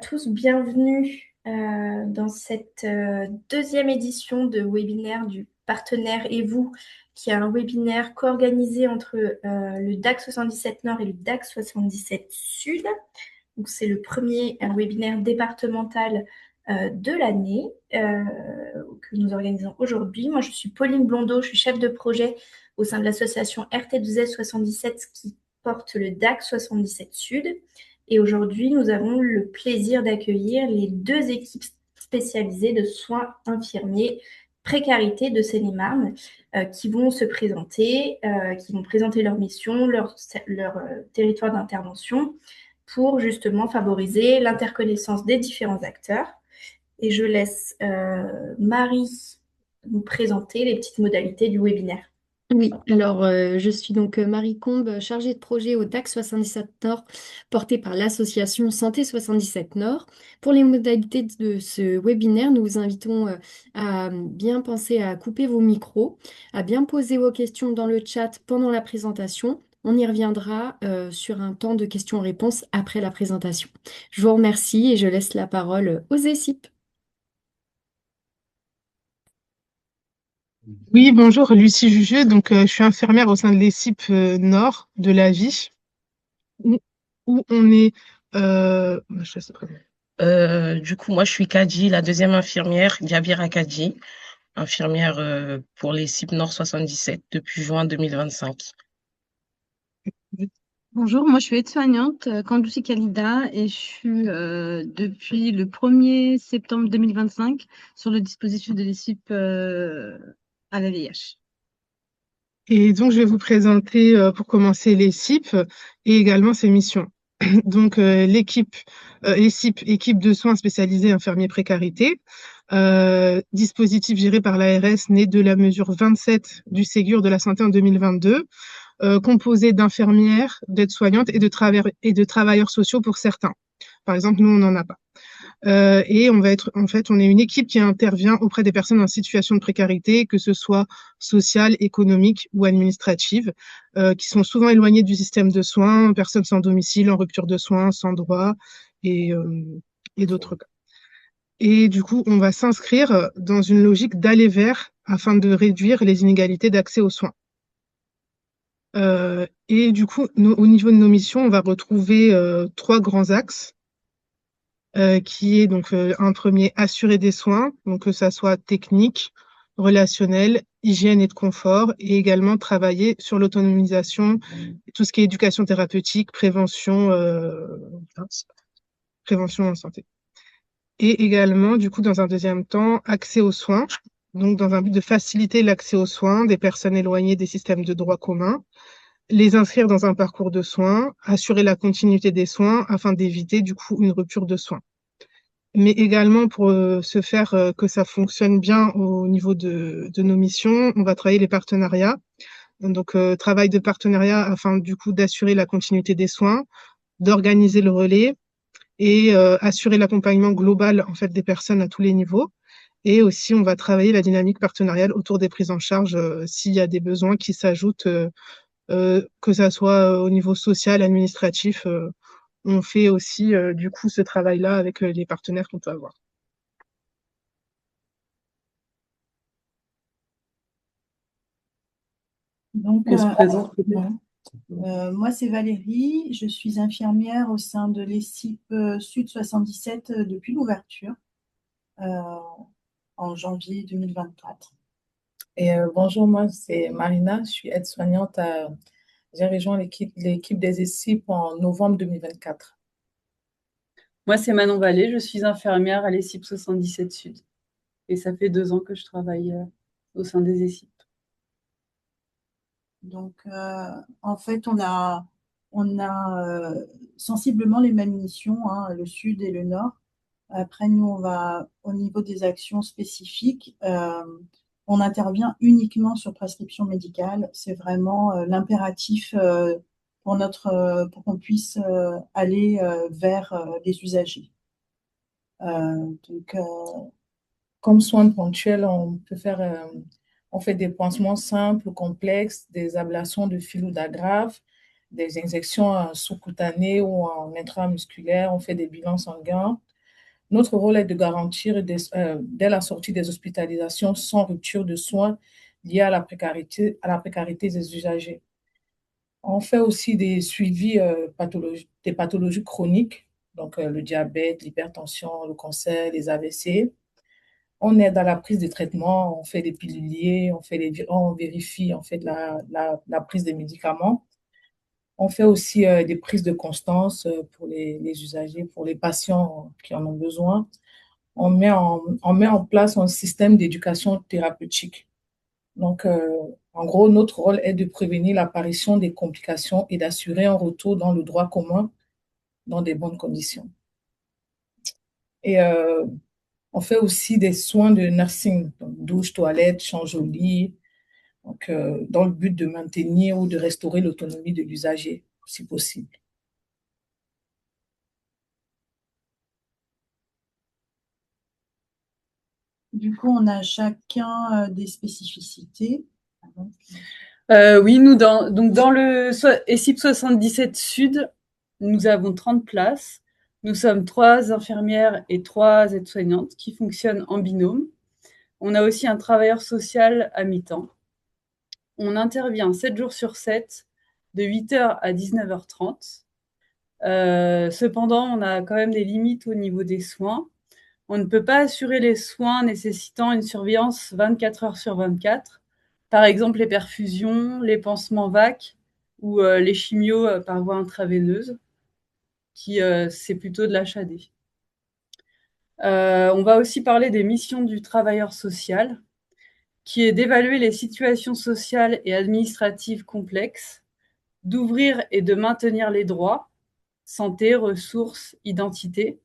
tous, bienvenue dans cette deuxième édition de webinaire du partenaire et vous, qui est un webinaire co-organisé entre le DAC 77 Nord et le DAC 77 Sud. Donc, c'est le premier webinaire départemental de l'année que nous organisons aujourd'hui. Moi, je suis Pauline Blondeau, je suis chef de projet au sein de l'association RT2S 77 qui porte le DAC 77 Sud. Et aujourd'hui, nous avons le plaisir d'accueillir les deux équipes spécialisées de soins infirmiers précarité de Seine-et-Marne qui vont se présenter, qui vont présenter leur mission, leur territoire d'intervention pour justement favoriser l'interconnaissance des différents acteurs. Et je laisse Marie nous présenter les petites modalités du webinaire. Oui, alors je suis donc Marie Combe, chargée de projet au DAC 77 Nord, portée par l'association Santé 77 Nord. Pour les modalités de ce webinaire, nous vous invitons à bien penser à couper vos micros, à bien poser vos questions dans le chat pendant la présentation. On y reviendra sur un temps de questions-réponses après la présentation. Je vous remercie et je laisse la parole aux ESIP. Oui, bonjour, Lucie Jugeux. Donc, je suis infirmière au sein de l'ESIP Nord de la vie, où, où on est. Je sais pas. Moi, je suis Kadji, la deuxième infirmière, Diabira Kadji, infirmière pour les CIP Nord 77 depuis juin 2025. Bonjour, moi je suis aide-soignante, Kandousi Khalida, et je suis depuis le 1er septembre 2025 sur le dispositif de l'ESIP à la VIH. Et donc, je vais vous présenter pour commencer l'ESIP et également ses missions. Donc, l'ESIP, équipe de soins spécialisés infirmiers précarité, dispositif géré par l'ARS né de la mesure 27 du Ségur de la santé en 2022. Composé d'infirmières, d'aides-soignantes et de travailleurs sociaux pour certains. Par exemple, nous, on n'en a pas. Et on est une équipe qui intervient auprès des personnes en situation de précarité, que ce soit sociale, économique ou administrative, qui sont souvent éloignées du système de soins, personnes sans domicile, en rupture de soins, sans droit et, euh, et d'autres cas. Et du coup, on va s'inscrire dans une logique d'aller vers afin de réduire les inégalités d'accès aux soins. Et du coup, au niveau de nos missions, on va retrouver trois grands axes, qui est donc un premier, assurer des soins, donc que ça soit technique, relationnel, hygiène et de confort, et également travailler sur l'autonomisation, tout ce qui est éducation thérapeutique, prévention en santé. Et également, du coup, dans un deuxième temps, accès aux soins, donc dans un but de faciliter l'accès aux soins des personnes éloignées des systèmes de droit commun, les inscrire dans un parcours de soins, assurer la continuité des soins afin d'éviter du coup une rupture de soins. Mais également pour se faire que ça fonctionne bien au niveau de nos missions, on va travailler les partenariats. Donc travail de partenariat afin du coup d'assurer la continuité des soins, d'organiser le relais et assurer l'accompagnement global en fait des personnes à tous les niveaux. Et aussi, on va travailler la dynamique partenariale autour des prises en charge s'il y a des besoins qui s'ajoutent que ça soit au niveau social, administratif, on fait aussi du coup ce travail-là avec les partenaires qu'on peut avoir. Donc, On se présente peut-être. moi, c'est Valérie. Je suis infirmière au sein de l'ESIP Sud 77 depuis l'ouverture euh, en janvier 2024. Bonjour, moi c'est Marina, je suis aide-soignante. J'ai rejoint l'équipe des ESIP en novembre 2024. Moi, c'est Manon Vallée, je suis infirmière à l'ESIP 77 Sud. Et ça fait 2 ans que je travaille au sein des ESIP. Donc, en fait, on a sensiblement les mêmes missions, hein, le sud et le nord. Après, nous, on va au niveau des actions spécifiques. On intervient uniquement sur prescription médicale. C'est vraiment l'impératif pour qu'on puisse aller vers les usagers. Donc, Comme soins ponctuels, on fait des pansements simples ou complexes, des ablations de fil ou d'agrafe, des injections sous-cutanées ou en intramusculaire, on fait des bilans sanguins, Notre rôle est de garantir dès la sortie des hospitalisations sans rupture de soins liés à la précarité des usagers. On fait aussi des suivis des pathologies chroniques, donc le diabète, l'hypertension, le cancer, les AVC. On aide à la prise de traitement, on fait des piluliers, on vérifie en fait la prise des médicaments. On fait aussi des prises de constance pour les usagers, pour les patients qui en ont besoin. On met en place un système d'éducation thérapeutique. Donc, en gros, notre rôle est de prévenir l'apparition des complications et d'assurer un retour dans le droit commun dans des bonnes conditions. Et on fait aussi des soins de nursing, donc douche, toilette, change au lit, donc, dans le but de maintenir ou de restaurer l'autonomie de l'usager, si possible. Du coup, on a chacun des spécificités. Oui, nous, dans le ESIP 77 Sud, nous avons 30 places. Nous sommes 3 infirmières et 3 aides-soignantes qui fonctionnent en binôme. On a aussi un travailleur social à mi-temps. On intervient 7 jours sur 7, de 8h à 19h30. Cependant, on a quand même des limites au niveau des soins. On ne peut pas assurer les soins nécessitant une surveillance 24 heures sur 24. Par exemple, les perfusions, les pansements VAC ou les chimios par voie intraveineuse, qui c'est plutôt de l'HAD. On va aussi parler des missions du travailleur social, qui est d'évaluer les situations sociales et administratives complexes, d'ouvrir et de maintenir les droits, santé, ressources, identité,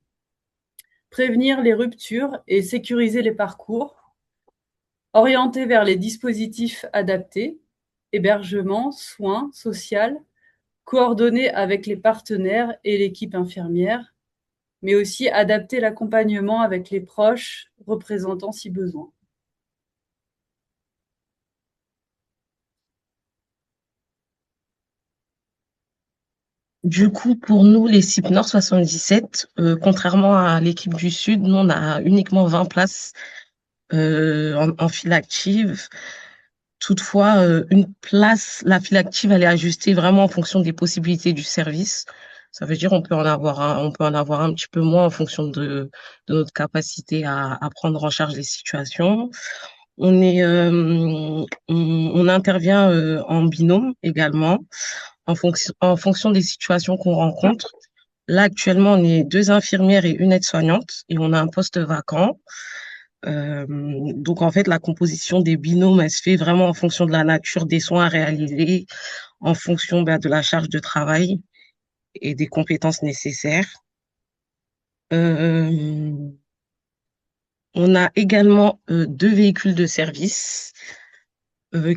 prévenir les ruptures et sécuriser les parcours, orienter vers les dispositifs adaptés, hébergement, soins, social, coordonner avec les partenaires et l'équipe infirmière, mais aussi adapter l'accompagnement avec les proches, représentants si besoin. Du coup, pour nous, les CIP Nord 77, contrairement à l'équipe du Sud, nous, on a uniquement 20 places en file active. Toutefois, la file active, elle est ajustée vraiment en fonction des possibilités du service. Ça veut dire on peut en avoir un petit peu moins en fonction de notre capacité à prendre en charge les situations. On intervient en binôme également en fonction des situations qu'on rencontre. Là, actuellement, on est 2 infirmières et une aide-soignante et on a un poste vacant. Donc, en fait, la composition des binômes, elle se fait vraiment en fonction de la nature des soins à réaliser, en fonction de la charge de travail et des compétences nécessaires. On a également 2 véhicules de service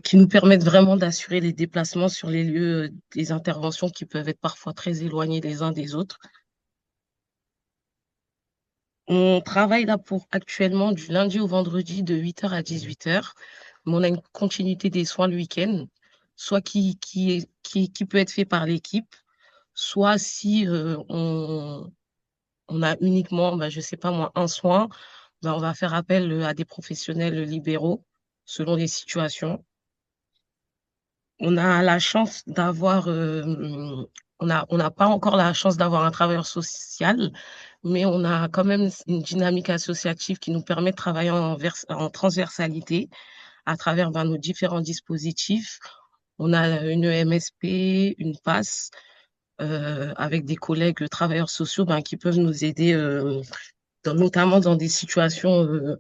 qui nous permettent vraiment d'assurer les déplacements sur les lieux des interventions qui peuvent être parfois très éloignés les uns des autres. On travaille là pour actuellement du lundi au vendredi de 8h à 18h, mais on a une continuité des soins le week-end, soit qui peut être fait par l'équipe, soit si on a uniquement, je sais pas moi, un soin, on va faire appel à des professionnels libéraux selon les situations. On a la chance d'avoir, on n'a pas encore la chance d'avoir un travailleur social, mais on a quand même une dynamique associative qui nous permet de travailler en transversalité à travers nos différents dispositifs. On a une MSP, une PAS, avec des collègues travailleurs sociaux qui peuvent nous aider, notamment dans des situations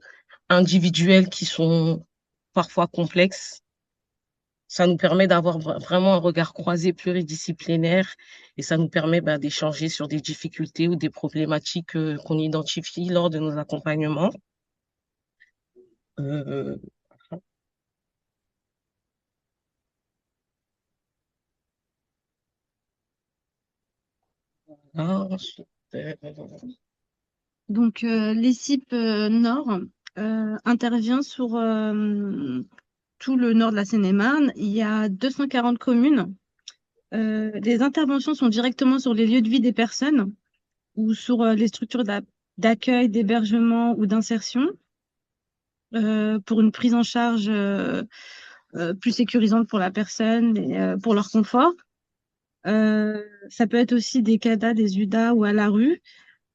individuelles qui sont parfois complexes. Ça nous permet d'avoir vraiment un regard croisé pluridisciplinaire et ça nous permet d'échanger sur des difficultés ou des problématiques qu'on identifie lors de nos accompagnements. Ensuite, Donc, l'ESIP Nord intervient sur tout le nord de la Seine-et-Marne. Il y a 240 communes. Les interventions sont directement sur les lieux de vie des personnes ou sur les structures d'accueil, d'hébergement ou d'insertion pour une prise en charge plus sécurisante pour la personne et pour leur confort. Ça peut être aussi des CADA, des UDA ou à la rue.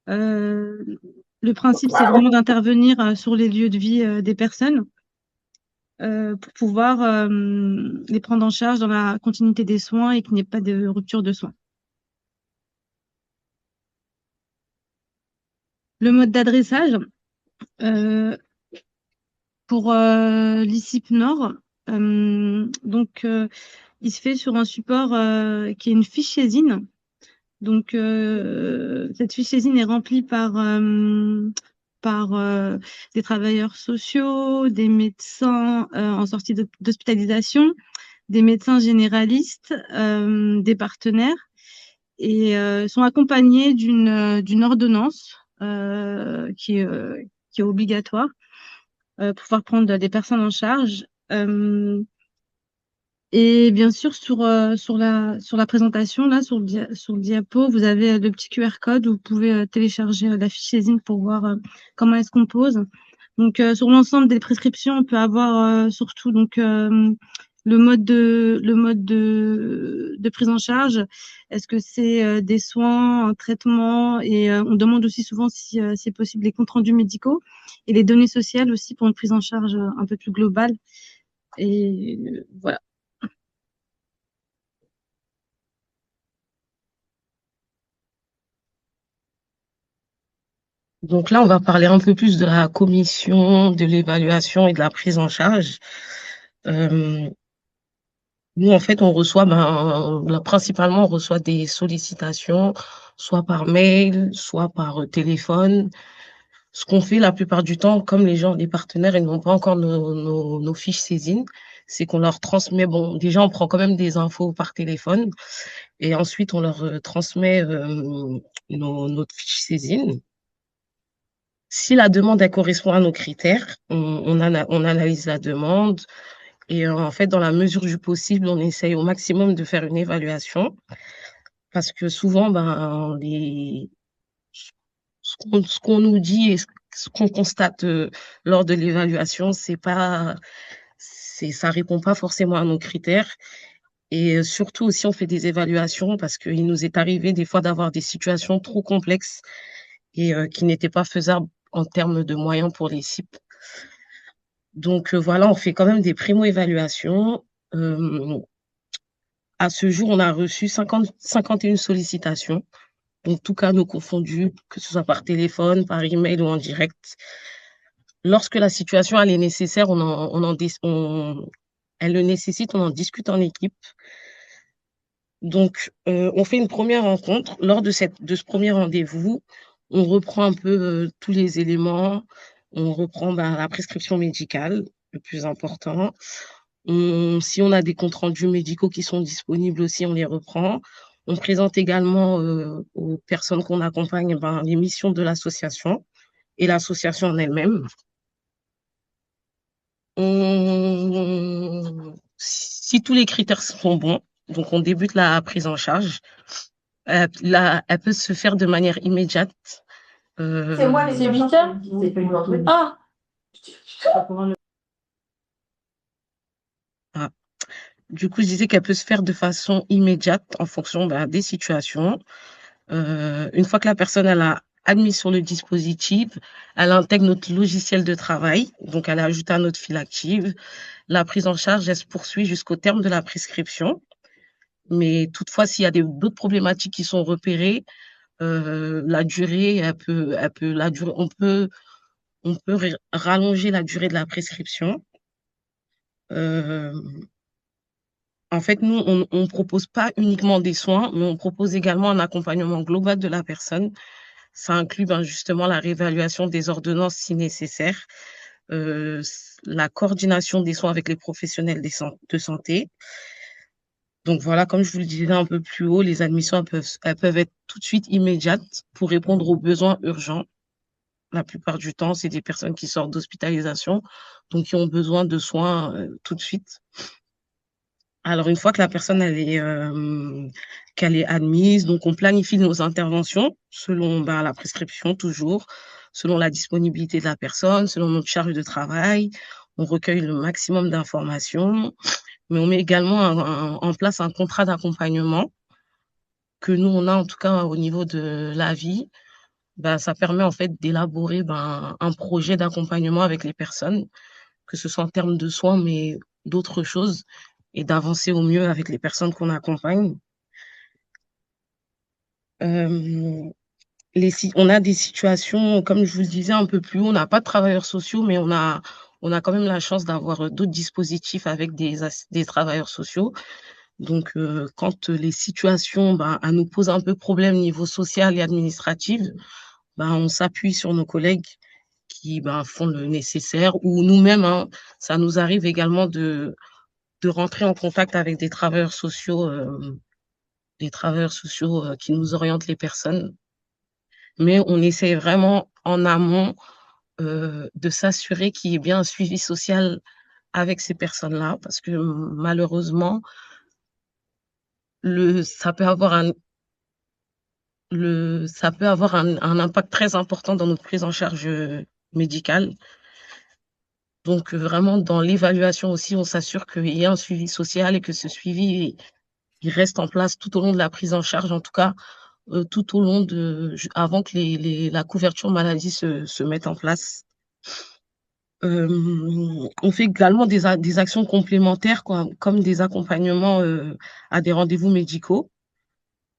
Le principe, c'est vraiment d'intervenir sur les lieux de vie des personnes pour pouvoir les prendre en charge dans la continuité des soins et qu'il n'y ait pas de rupture de soins. Le mode d'adressage, pour l'ICIP Nord, donc il se fait sur un support qui est une fiche saisine. Donc cette fiche saisine est remplie par des travailleurs sociaux, des médecins en sortie d'hospitalisation, des médecins généralistes, des partenaires, et sont accompagnés d'une ordonnance qui est obligatoire pour pouvoir prendre des personnes en charge. Et bien sûr, sur la présentation, là, sur le diapo, vous avez le petit QR code où vous pouvez télécharger la fiche saisine pour voir comment elle se compose. Donc, sur l'ensemble des prescriptions, on peut avoir surtout donc le mode de prise en charge. Est-ce que c'est des soins, un traitement, et on demande aussi souvent si c'est possible les comptes rendus médicaux et les données sociales aussi pour une prise en charge un peu plus globale. Et voilà. Donc là, on va parler un peu plus de la commission, de l'évaluation et de la prise en charge. Nous, en fait, on reçoit, principalement, on reçoit des sollicitations, soit par mail, soit par téléphone. Ce qu'on fait la plupart du temps, comme les partenaires, ils n'ont pas encore nos fiches saisines, c'est qu'on leur transmet, bon, déjà, on prend quand même des infos par téléphone, et ensuite, on leur transmet notre fiche saisine. Si la demande, elle correspond à nos critères, on analyse la demande, et en fait, dans la mesure du possible, on essaye au maximum de faire une évaluation, parce que souvent, ce qu'on nous dit et ce qu'on constate lors de l'évaluation, ça répond pas forcément à nos critères. Et surtout aussi, on fait des évaluations parce qu'il nous est arrivé des fois d'avoir des situations trop complexes et qui n'étaient pas faisables en termes de moyens pour les CIP. Donc voilà, on fait quand même des primo-évaluations. À ce jour, on a reçu 51 sollicitations. Donc, tout cas, nous confondus, que ce soit par téléphone, par email ou en direct. Lorsque la situation elle est nécessaire, elle le nécessite, on en discute en équipe. Donc, on fait une première rencontre. Lors de ce premier rendez-vous, on reprend un peu tous les éléments. On reprend la prescription médicale, le plus important. Si on a des comptes rendus médicaux qui sont disponibles aussi, on les reprend. On présente également aux personnes qu'on accompagne les missions de l'association et l'association en elle-même. Si tous les critères sont bons, donc on débute la prise en charge. Elle peut se faire de manière immédiate. C'est moi, les 8 heures. Ah! Du coup, je disais qu'elle peut se faire de façon immédiate en fonction des situations. Une fois que la personne elle a admis sur le dispositif, elle intègre notre logiciel de travail, donc elle ajoute à notre file active. La prise en charge, elle se poursuit jusqu'au terme de la prescription. Mais toutefois, s'il y a d'autres problématiques qui sont repérées, la durée, on peut rallonger la durée de la prescription. En fait, nous, on ne propose pas uniquement des soins, mais on propose également un accompagnement global de la personne. Ça inclut justement la réévaluation des ordonnances si nécessaire, la coordination des soins avec les professionnels de santé. Donc voilà, comme je vous le disais un peu plus haut, les admissions elles peuvent être tout de suite immédiates pour répondre aux besoins urgents. La plupart du temps, c'est des personnes qui sortent d'hospitalisation, donc qui ont besoin de soins tout de suite. Alors, une fois que la personne qu'elle est admise, donc on planifie nos interventions selon la prescription toujours, selon la disponibilité de la personne, selon notre charge de travail. On recueille le maximum d'informations, mais on met également en place un contrat d'accompagnement que nous, on a en tout cas au niveau de la vie. Ça permet en fait d'élaborer un projet d'accompagnement avec les personnes, que ce soit en termes de soins, mais d'autres choses, et d'avancer au mieux avec les personnes qu'on accompagne. Euh, on a des situations, comme je vous le disais un peu plus haut, on n'a pas de travailleurs sociaux, mais on a quand même la chance d'avoir d'autres dispositifs avec des travailleurs sociaux. Donc, quand les situations elles nous posent un peu problème niveau social et administratif, on s'appuie sur nos collègues qui font le nécessaire, ou nous-mêmes, hein, ça nous arrive également de rentrer en contact avec des travailleurs sociaux qui nous orientent les personnes. Mais on essaie vraiment en amont de s'assurer qu'il y ait bien un suivi social avec ces personnes-là, parce que malheureusement, ça peut avoir un impact très important dans notre prise en charge médicale. Donc, vraiment, dans l'évaluation aussi, on s'assure qu'il y ait un suivi social et que ce suivi il reste en place tout au long de la prise en charge, en tout cas, tout au long avant que la couverture maladie se mette en place. On fait également des actions complémentaires, comme des accompagnements à des rendez-vous médicaux.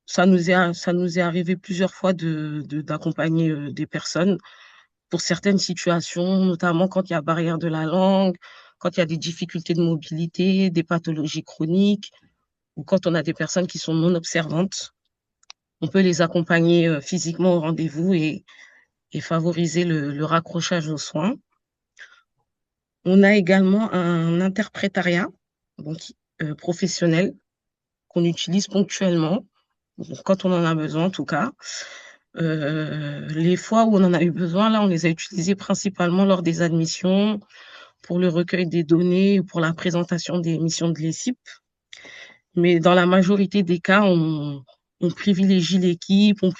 Ça nous est arrivé plusieurs fois d'accompagner des personnes pour certaines situations, notamment quand il y a barrière de la langue, quand il y a des difficultés de mobilité, des pathologies chroniques, ou quand on a des personnes qui sont non observantes. On peut les accompagner physiquement au rendez-vous et favoriser le raccrochage aux soins. On a également un interprétariat donc, professionnel qu'on utilise ponctuellement, quand on en a besoin en tout cas. Les fois où on en a eu besoin, là, on les a utilisés principalement lors des admissions, pour le recueil des données ou pour la présentation des missions de l'ESIP. Mais dans la majorité des cas, on privilégie l'équipe, on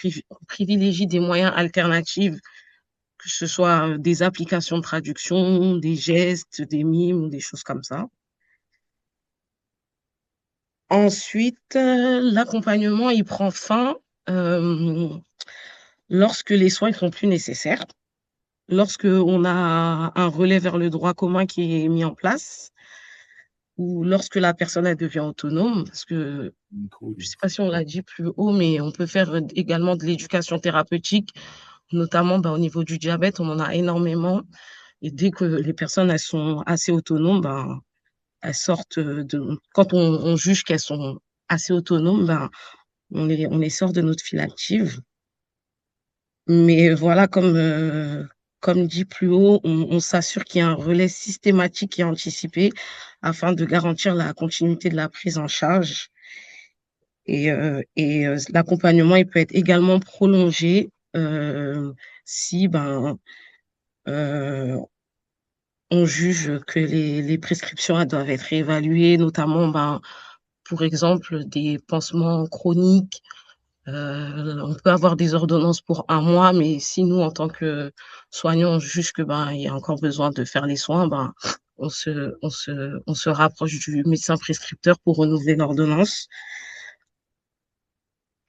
privilégie des moyens alternatifs, que ce soit des applications de traduction, des gestes, des mimes, des choses comme ça. Ensuite, l'accompagnement, il prend fin lorsque les soins ne sont plus nécessaires, lorsque on a un relais vers le droit commun qui est mis en place, ou lorsque la personne elle devient autonome, parce que je ne sais pas si on l'a dit plus haut, mais on peut faire également de l'éducation thérapeutique, notamment au niveau du diabète, on en a énormément. Et dès que les personnes elles sont assez autonomes, elles sortent quand on juge qu'elles sont assez autonomes, on les sort de notre file active. Mais voilà, comme dit plus haut, on s'assure qu'il y a un relais systématique et anticipé afin de garantir la continuité de la prise en charge. Et l'accompagnement, il peut être également prolongé si on juge que les prescriptions elles doivent être réévaluées, notamment pour exemple des pansements chroniques. On peut avoir des ordonnances pour 1 mois, mais si nous, en tant que soignants, on juge que il y a encore besoin de faire les soins, on se rapproche du médecin prescripteur pour renouveler l'ordonnance.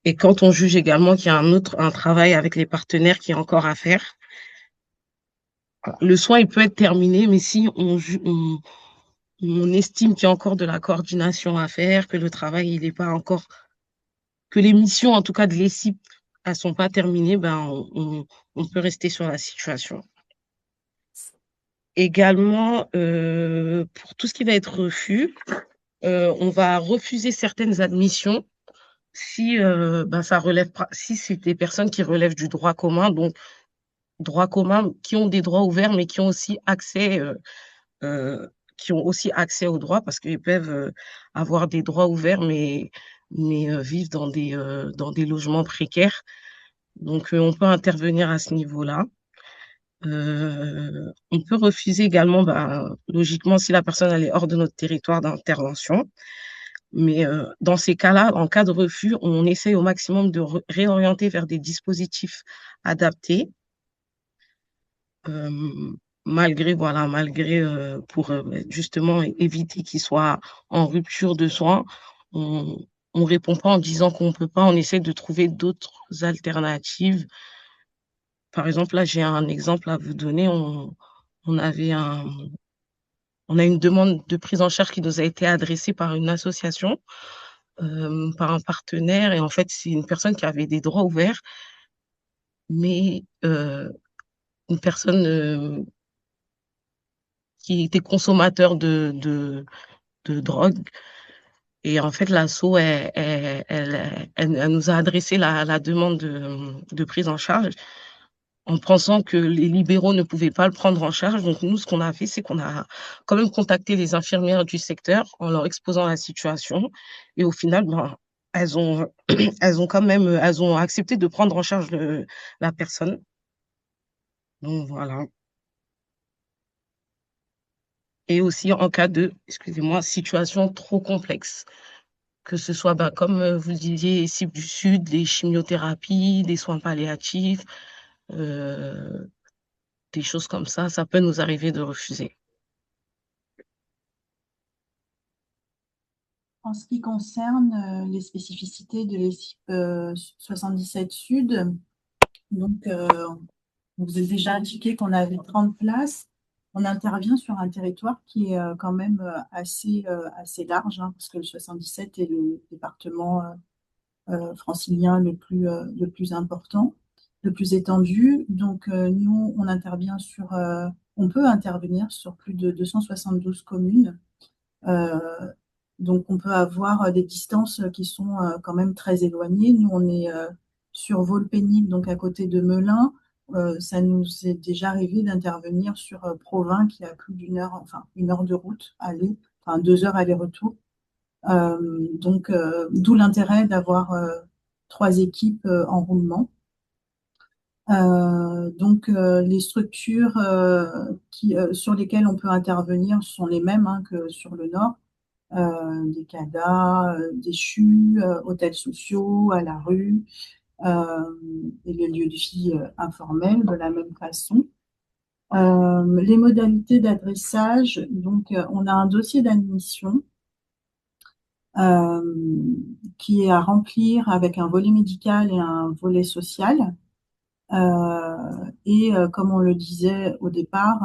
Et quand on juge également qu'il y a un travail avec les partenaires qui est encore à faire, le soin il peut être terminé, mais si on estime qu'il y a encore de la coordination à faire, que le travail il n'est pas encore, que les missions en tout cas de l'ESIP elles sont pas terminées, on peut rester sur la situation. Également, pour tout ce qui va être refus, on va refuser certaines admissions si si c'est des personnes qui relèvent du droit commun, donc droit commun qui ont des droits ouverts, mais qui ont aussi accès au droit, parce qu'ils peuvent avoir des droits ouverts, mais vivent dans des logements précaires. Donc, on peut intervenir à ce niveau-là. On peut refuser également, logiquement, si la personne elle est hors de notre territoire d'intervention. Mais dans ces cas-là, en cas de refus, on essaye au maximum de réorienter vers des dispositifs adaptés, euh, malgré pour justement éviter qu'ils soient en rupture de soins. On répond pas en disant qu'on peut pas, on essaie de trouver d'autres alternatives. Par exemple, là, j'ai un exemple à vous donner. On avait on a une demande de prise en charge qui nous a été adressée par une association, par un partenaire. Et en fait, c'est une personne qui avait des droits ouverts, mais une personne qui était consommateur de drogue. Et en fait, l'asso, elle nous a adressé la demande de prise en charge en pensant que les libéraux ne pouvaient pas le prendre en charge. Donc, nous, ce qu'on a fait, c'est qu'on a quand même contacté les infirmières du secteur en leur exposant la situation. Et au final, ben, elles ont, elles ont accepté de prendre en charge la personne. Donc, voilà. Et aussi en cas de, excusez-moi, situation trop complexe. Que ce soit, ben, comme vous le disiez, cible du Sud, des chimiothérapies, des soins palliatifs, euh, des choses comme ça peut nous arriver de refuser. En ce qui concerne les spécificités de l'ESIP 77 Sud, donc on vous a déjà indiqué qu'on avait 30 places. On intervient sur un territoire qui est quand même assez large, hein, parce que le 77 est le département francilien le plus important, le plus étendu. Donc, nous, on peut intervenir sur plus de 272 communes. Euh, donc, on peut avoir des distances qui sont quand même très éloignées. Nous, on est sur Volpénil, donc à côté de Melun. Ça nous est déjà arrivé d'intervenir sur Provins, qui a plus d'une heure, enfin 1 heure de route aller, enfin 2 heures aller-retour. Donc, d'où l'intérêt d'avoir 3 équipes en roulement. Donc, les structures sur lesquelles on peut intervenir sont les mêmes, hein, que sur le Nord. Des CADA, des CHU, hôtels sociaux, à la rue, et les lieux de vie informels de la même façon. Les modalités d'adressage, donc on a un dossier d'admission euh, qui est à remplir avec un volet médical et un volet social. Comme on le disait au départ,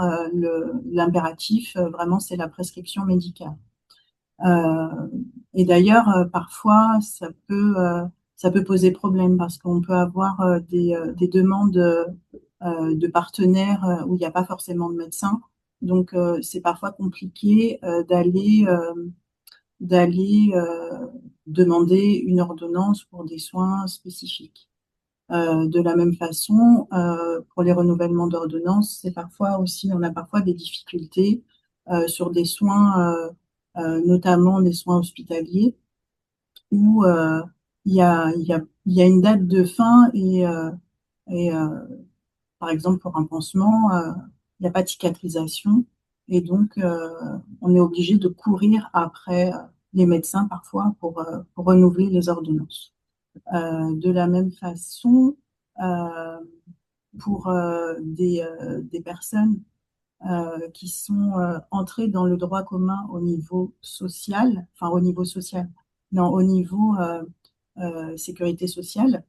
l'impératif, vraiment, c'est la prescription médicale. Et d'ailleurs, parfois, ça peut poser problème parce qu'on peut avoir des demandes de partenaires où il n'y a pas forcément de médecin. Donc, c'est parfois compliqué d'aller demander une ordonnance pour des soins spécifiques. De la même façon, pour les renouvellements d'ordonnances, on a parfois des difficultés sur des soins, notamment des soins hospitaliers, où il y a une date de fin et par exemple, pour un pansement, il n'y a pas de cicatrisation. Et donc, on est obligé de courir après les médecins parfois pour renouveler les ordonnances. De la même façon, euh, pour des personnes qui sont entrées dans le droit commun au niveau social, enfin au niveau social, non, au niveau sécurité sociale,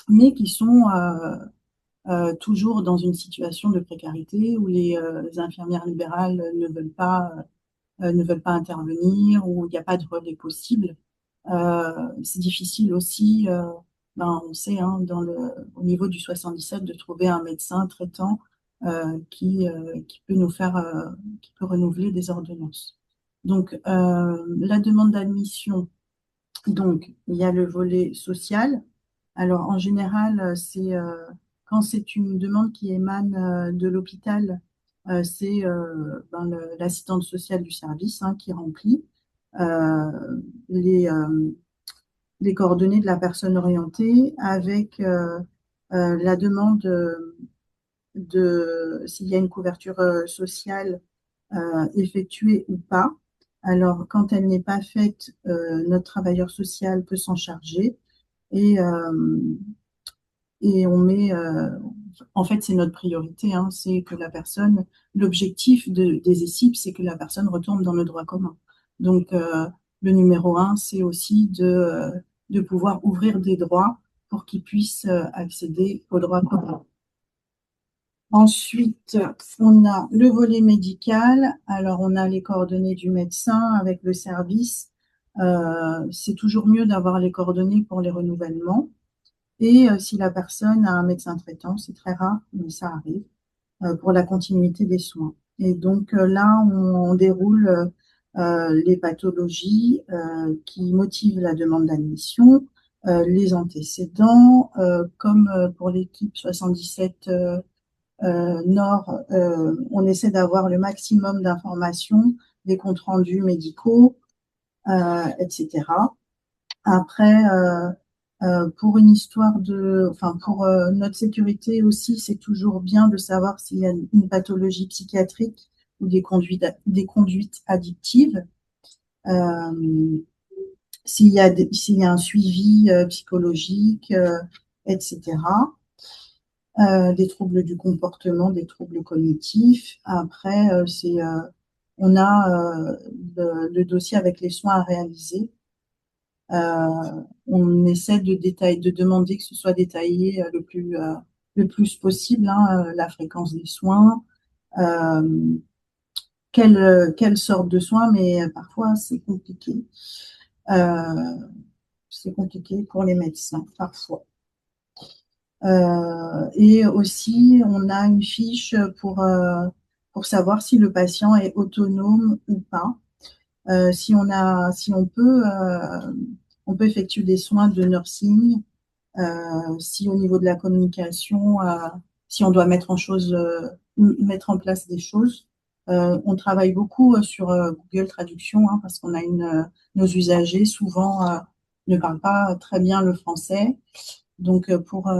mais qui sont toujours dans une situation de précarité où les infirmières libérales ne veulent pas intervenir, où il n'y a pas de relais possible. C'est difficile aussi, on sait, hein, au niveau du 77, de trouver un médecin traitant qui peut qui peut renouveler des ordonnances. Donc, la demande d'admission, donc, il y a le volet social. Alors, en général, quand c'est une demande qui émane de l'hôpital, c'est l'assistante sociale du service, hein, qui remplit euh, les, euh, les coordonnées de la personne orientée avec la demande s'il y a une couverture sociale effectuée ou pas. Alors, quand elle n'est pas faite, notre travailleur social peut s'en charger et, et on met, en fait, c'est notre priorité, hein, c'est que la personne, l'objectif des ESIP, c'est que la personne retourne dans le droit commun. Donc, le numéro un, c'est aussi de pouvoir ouvrir des droits pour qu'ils puissent accéder au droit commun. Ensuite, on a le volet médical. Alors, on a les coordonnées du médecin avec le service. C'est toujours mieux d'avoir les coordonnées pour les renouvellements. Et si la personne a un médecin traitant, c'est très rare, mais ça arrive, pour la continuité des soins. Et donc là, on déroule les pathologies qui motivent la demande d'admission, les antécédents, comme pour l'équipe 77 Nord, on essaie d'avoir le maximum d'informations, des comptes rendus médicaux, etc. Après, pour une histoire enfin pour notre sécurité aussi, c'est toujours bien de savoir s'il y a une pathologie psychiatrique ou des conduites addictives, s'il y a un suivi psychologique, etc. Des troubles du comportement, des troubles cognitifs. Après, on a le dossier avec les soins à réaliser. On essaie de demander que ce soit détaillé le plus possible, hein, la fréquence des soins, quelle sorte de soins, mais parfois c'est compliqué. C'est compliqué pour les médecins, parfois. Et aussi, on a une fiche pour savoir si le patient est autonome ou pas. Si on peut effectuer des soins de nursing. Si au niveau de la communication, si on doit mettre en place des choses. On travaille beaucoup sur Google Traduction, hein, parce qu'on a nos usagers souvent ne parlent pas très bien le français. Donc pour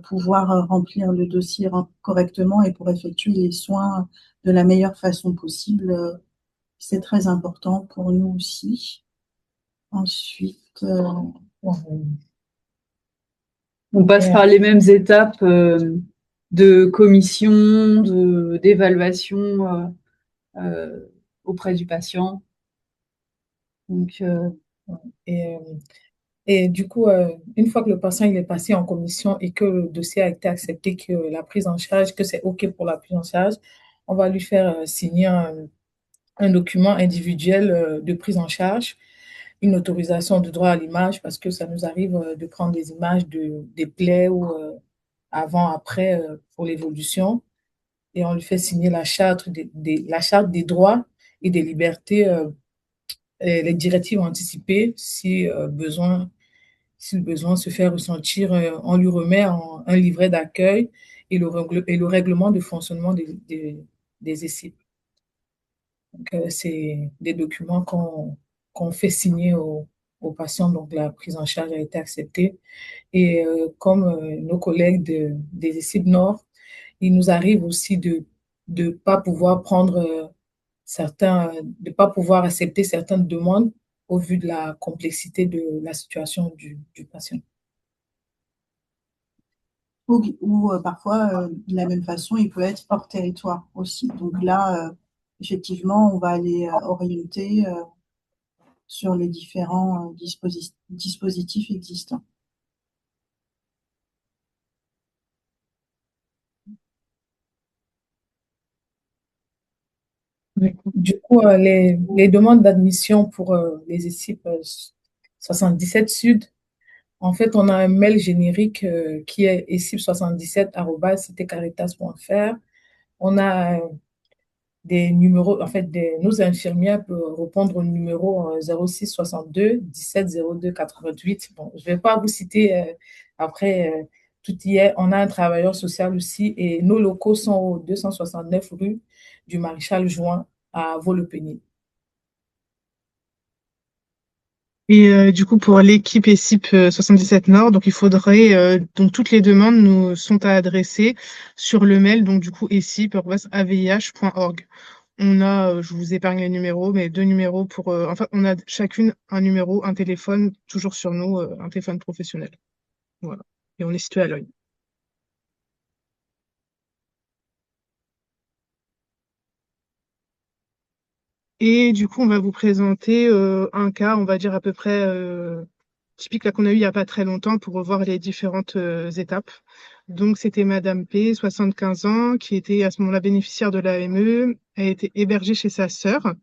pouvoir remplir le dossier correctement et pour effectuer les soins de la meilleure façon possible, c'est très important pour nous aussi. Ensuite, on passe par les mêmes étapes de commission, d'évaluation auprès du patient. Donc, et du coup, une fois que le patient il est passé en commission et que le dossier a été accepté, que la prise en charge, que c'est OK pour la prise en charge, on va lui faire signer un document individuel de prise en charge, une autorisation de droit à l'image, parce que ça nous arrive de prendre des images des plaies ou avant, après, pour l'évolution. Et on lui fait signer la charte des droits et des libertés, et les directives anticipées, si le besoin se fait ressentir. On lui remet un livret d'accueil et le règlement de fonctionnement des ESIP. Donc, c'est des documents qu'on fait signer aux patients. Donc, la prise en charge a été acceptée. Et comme nos collègues des ESIP Nord, il nous arrive aussi de ne pas pouvoir de pas pouvoir accepter certaines demandes au vu de la complexité de la situation du patient. Ou parfois, de la même façon, il peut être hors territoire aussi. Donc là, effectivement, on va aller orienter sur les différents dispositifs existants. Du coup, les demandes d'admission pour les ESIP 77 Sud, en fait, on a un mail générique qui est esip77@citecaritas.fr. On a des numéros, en fait, nos infirmières peuvent répondre au numéro 06 62 17 02 88. Bon, je ne vais pas vous citer après, tout y est. On a un travailleur social aussi et nos locaux sont au 269 rue du Maréchal Juin à Vaux-le-Pénil. Et du coup, pour l'équipe ESIP 77 Nord, donc il faudrait, donc toutes les demandes nous sont à adresser sur le mail, donc du coup, esip@avih.org. Je vous épargne les numéros, mais 2 numéros enfin, on a chacune un numéro, un téléphone, toujours sur nous, un téléphone professionnel. Voilà. Et on est situé à l'œil. Et du coup, on va vous présenter un cas, on va dire à peu près typique là qu'on a eu il n'y a pas très longtemps pour revoir les différentes étapes. Donc, c'était Madame P, 75 ans, qui était à ce moment-là bénéficiaire de l'AME. Elle était hébergée chez sa sœur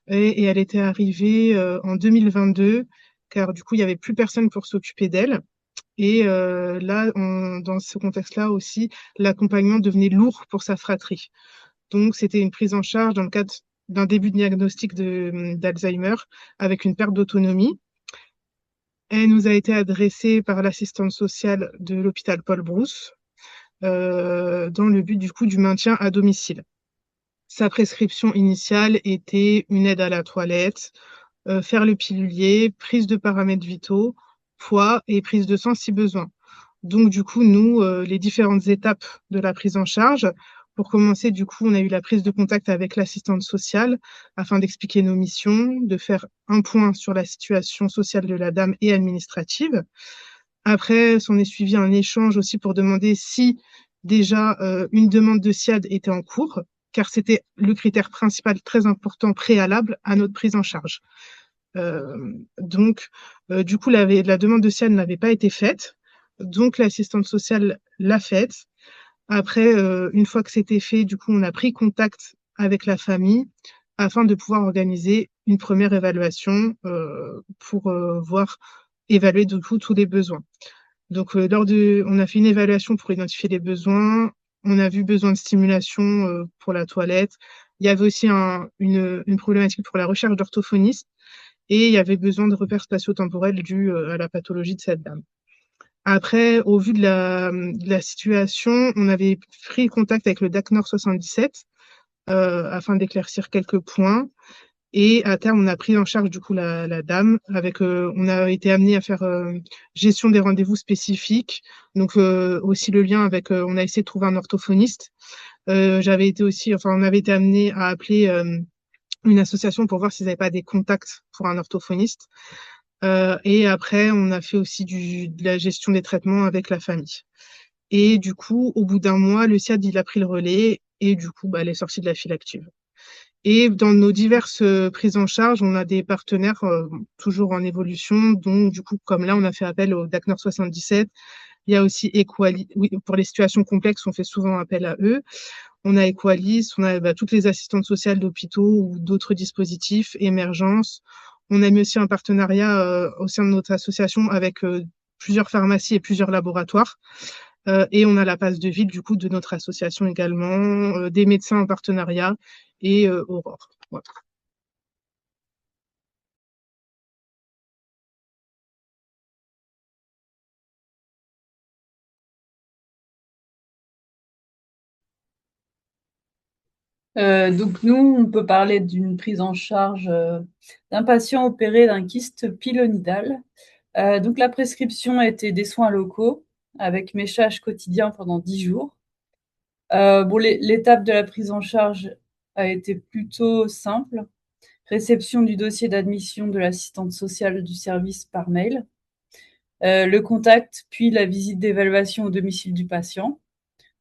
et elle était arrivée en 2022, car du coup, il n'y avait plus personne pour s'occuper d'elle. Et là, dans ce contexte-là aussi, l'accompagnement devenait lourd pour sa fratrie. Donc, c'était une prise en charge dans le cadre d'un début de diagnostic d'Alzheimer avec une perte d'autonomie. Elle nous a été adressée par l'assistante sociale de l'hôpital Paul Brousse dans le but du coup du maintien à domicile. Sa prescription initiale était une aide à la toilette, faire le pilulier, prise de paramètres vitaux, poids et prise de sang si besoin. Donc, du coup, nous, les différentes étapes de la prise en charge, pour commencer, du coup, on a eu la prise de contact avec l'assistante sociale afin d'expliquer nos missions, de faire un point sur la situation sociale de la dame et administrative. Après, s'en est suivi un échange aussi pour demander si déjà une demande de SIAD était en cours, car c'était le critère principal très important préalable à notre prise en charge. Du coup, la demande de SIAD n'avait pas été faite. Donc, l'assistante sociale l'a faite. Après, une fois que c'était fait, du coup, on a pris contact avec la famille afin de pouvoir organiser une première évaluation pour voir évaluer du coup tous les besoins. Donc, on a fait une évaluation pour identifier les besoins. On a vu besoin de stimulation pour la toilette. Il y avait aussi une problématique pour la recherche d'orthophonistes et il y avait besoin de repères spatio-temporels dus à la pathologie de cette dame. Après, au vu de la situation, on avait pris contact avec le DAC Nord 77 afin d'éclaircir quelques points. Et à terme, on a pris en charge du coup la dame. On a été amené à faire gestion des rendez-vous spécifiques. Donc aussi le lien avec, on a essayé de trouver un orthophoniste. On avait été amené à appeler une association pour voir s'ils n'avaient pas des contacts pour un orthophoniste. Et après, on a fait aussi de la gestion des traitements avec la famille. Et du coup, au bout d'un mois, le SIAD, il a pris le relais et du coup, elle est sortie de la file active. Et dans nos diverses prises en charge, on a des partenaires toujours en évolution. Donc, du coup, comme là, on a fait appel au DAC Nord 77. Il y a aussi Equalis. Oui, pour les situations complexes, on fait souvent appel à eux. On a Equalis, on a toutes les assistantes sociales d'hôpitaux ou d'autres dispositifs, émergence. On a mis aussi un partenariat au sein de notre association avec plusieurs pharmacies et plusieurs laboratoires. Et on a la passe de ville du coup de notre association également, des médecins en partenariat et Aurore. Voilà. Donc nous, on peut parler d'une prise en charge d'un patient opéré d'un kyste pilonidal. Donc la prescription était des soins locaux avec méchage quotidien pendant 10 jours. L'étape de la prise en charge a été plutôt simple. Réception du dossier d'admission de l'assistante sociale du service par mail, le contact, puis la visite d'évaluation au domicile du patient,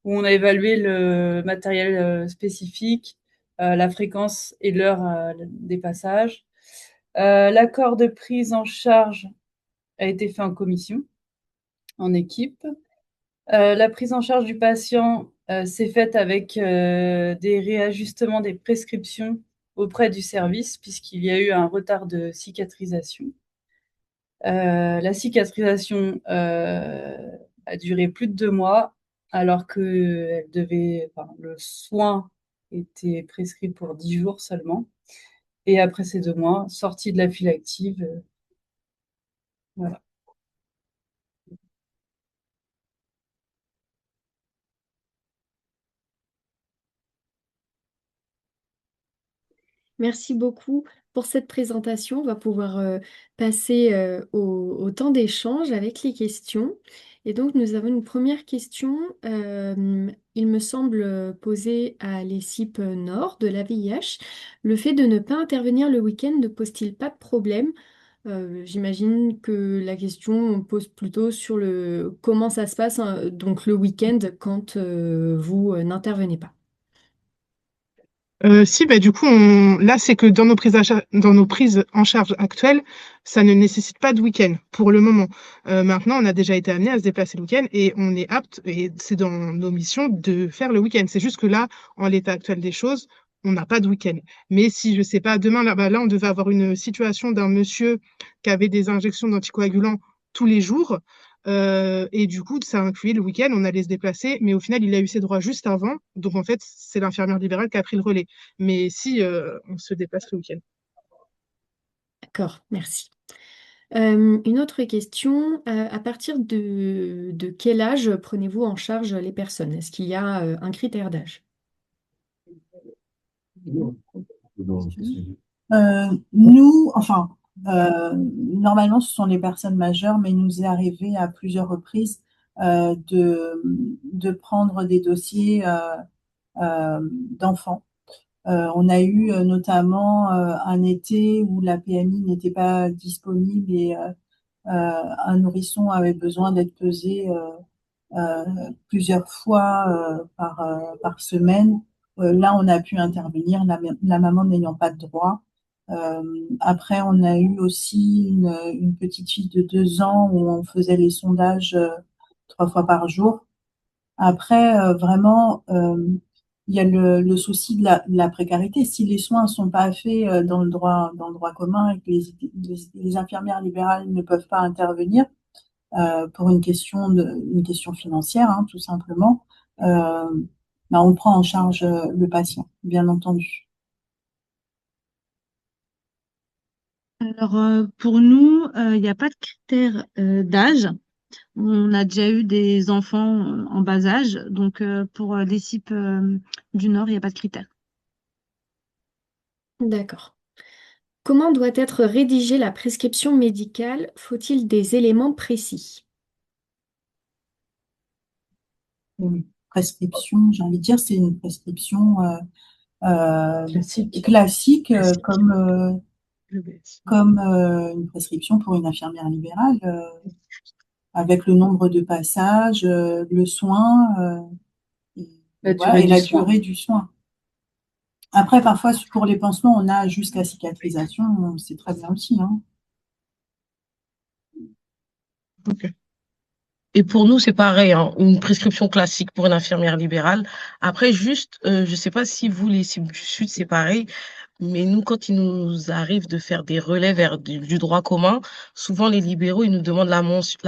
où on a évalué le matériel spécifique, la fréquence et l'heure des passages. L'accord de prise en charge a été fait en commission, en équipe. La prise en charge du patient s'est faite avec des réajustements des prescriptions auprès du service, puisqu'il y a eu un retard de cicatrisation. La cicatrisation a duré plus de 2 mois, alors que le soin était prescrit pour 10 jours seulement. Et après ces 2 mois, sortie de la file active, voilà. Merci beaucoup pour cette présentation. On va pouvoir passer au temps d'échange avec les questions. Et donc, nous avons une première question, il me semble posée à l'ESIP Nord de la VIH. Le fait de ne pas intervenir le week-end ne pose-t-il pas de problème? J'imagine que la question pose plutôt sur le comment ça se passe hein, donc le week-end quand vous n'intervenez pas. Si, bah, du coup, là, c'est que dans nos prises en charge actuelles, ça ne nécessite pas de week-end pour le moment. Maintenant, on a déjà été amené à se déplacer le week-end et on est apte, et c'est dans nos missions de faire le week-end. C'est juste que là, en l'état actuel des choses, on n'a pas de week-end. Mais si, je sais pas, demain, là, bah, là, on devait avoir une situation d'un monsieur qui avait des injections d'anticoagulants tous les jours. Et du coup, ça incluait le week-end, on allait se déplacer, mais au final, il a eu ses droits juste avant. Donc, en fait, c'est l'infirmière libérale qui a pris le relais. Mais si, on se déplace le week-end. D'accord, merci. Une autre question, à partir de quel âge prenez-vous en charge les personnes? Est-ce qu'il y a un critère d'âge? Nous, enfin, normalement, ce sont les personnes majeures, mais il nous est arrivé à plusieurs reprises de prendre des dossiers d'enfants. On a eu notamment un été où la PMI n'était pas disponible et un nourrisson avait besoin d'être pesé plusieurs fois par semaine. Là, on a pu intervenir, la maman n'ayant pas de droit. Après, on a eu aussi une petite fille de 2 ans où on faisait les sondages 3 fois par jour. Après, vraiment, il y a le souci de la précarité. Si les soins ne sont pas faits dans le droit commun et que les infirmières libérales ne peuvent pas intervenir pour une question financière, hein, tout simplement, euh, bah, on prend en charge le patient, bien entendu. Alors, pour nous, il n'y a pas de critère d'âge. On a déjà eu des enfants en bas âge, donc pour les CIP du Nord, il n'y a pas de critère. D'accord. Comment doit être rédigée la prescription médicale? Faut-il des éléments précis? Une prescription, j'ai envie de dire, c'est une prescription Classique. classique, Le BS. comme une prescription pour une infirmière libérale, avec le nombre de passages, le soin, et, La voilà, durée et du la soin. durée du soin. Après, parfois, pour les pansements, on a jusqu'à cicatrisation, c'est très bien aussi, hein. Ok. Et pour nous, c'est pareil, hein, une prescription classique pour une infirmière libérale. Après, juste, je sais pas si vous, les cibles du Sud, c'est pareil, mais nous, quand il nous arrive de faire des relais vers du droit commun, souvent les libéraux, ils nous demandent la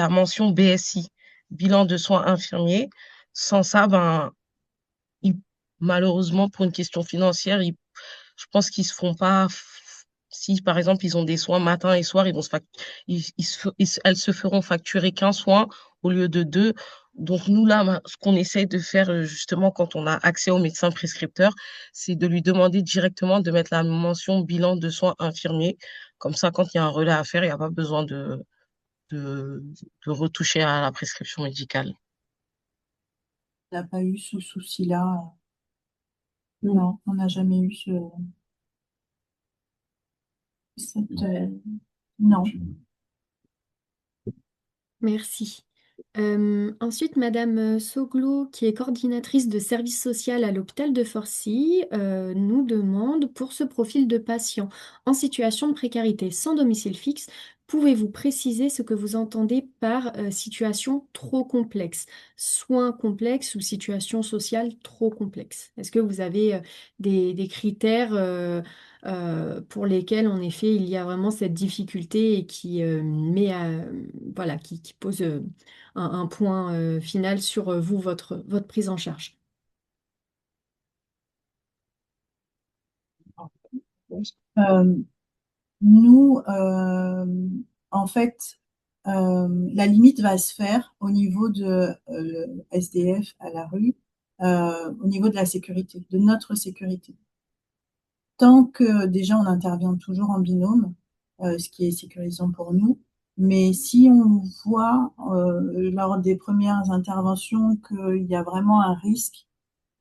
mention BSI, bilan de soins infirmiers. Sans ça, ben, ils- malheureusement, pour une question financière, je pense qu'ils se font pas. Si, par exemple, ils ont des soins matin et soir, elles se feront facturer qu'un soin au lieu de deux. Donc, nous, là, ce qu'on essaye de faire, justement, quand on a accès au médecin prescripteur, c'est de lui demander directement de mettre la mention bilan de soins infirmiers. Comme ça, quand il y a un relais à faire, il n'y a pas besoin de, de retoucher à la prescription médicale. On n'a pas eu ce souci-là. Non, on n'a jamais eu non. Merci. Ensuite, Madame Soglo, qui est coordinatrice de service social à l'hôpital de Forcy, nous demande pour ce profil de patient en situation de précarité sans domicile fixe, pouvez-vous préciser ce que vous entendez par situation trop complexe, soins complexes ou situation sociale trop complexe? Est-ce que vous avez des critères pour lesquels, en effet, il y a vraiment cette difficulté et qui voilà, qui pose un point final sur vous, votre prise en charge. Euh, Nous, en fait, la limite va se faire au niveau de le SDF à la rue, au niveau de la sécurité, de notre sécurité. Tant que déjà on intervient toujours en binôme, ce qui est sécurisant pour nous, Mais si on voit lors des premières interventions qu'il y a vraiment un risque,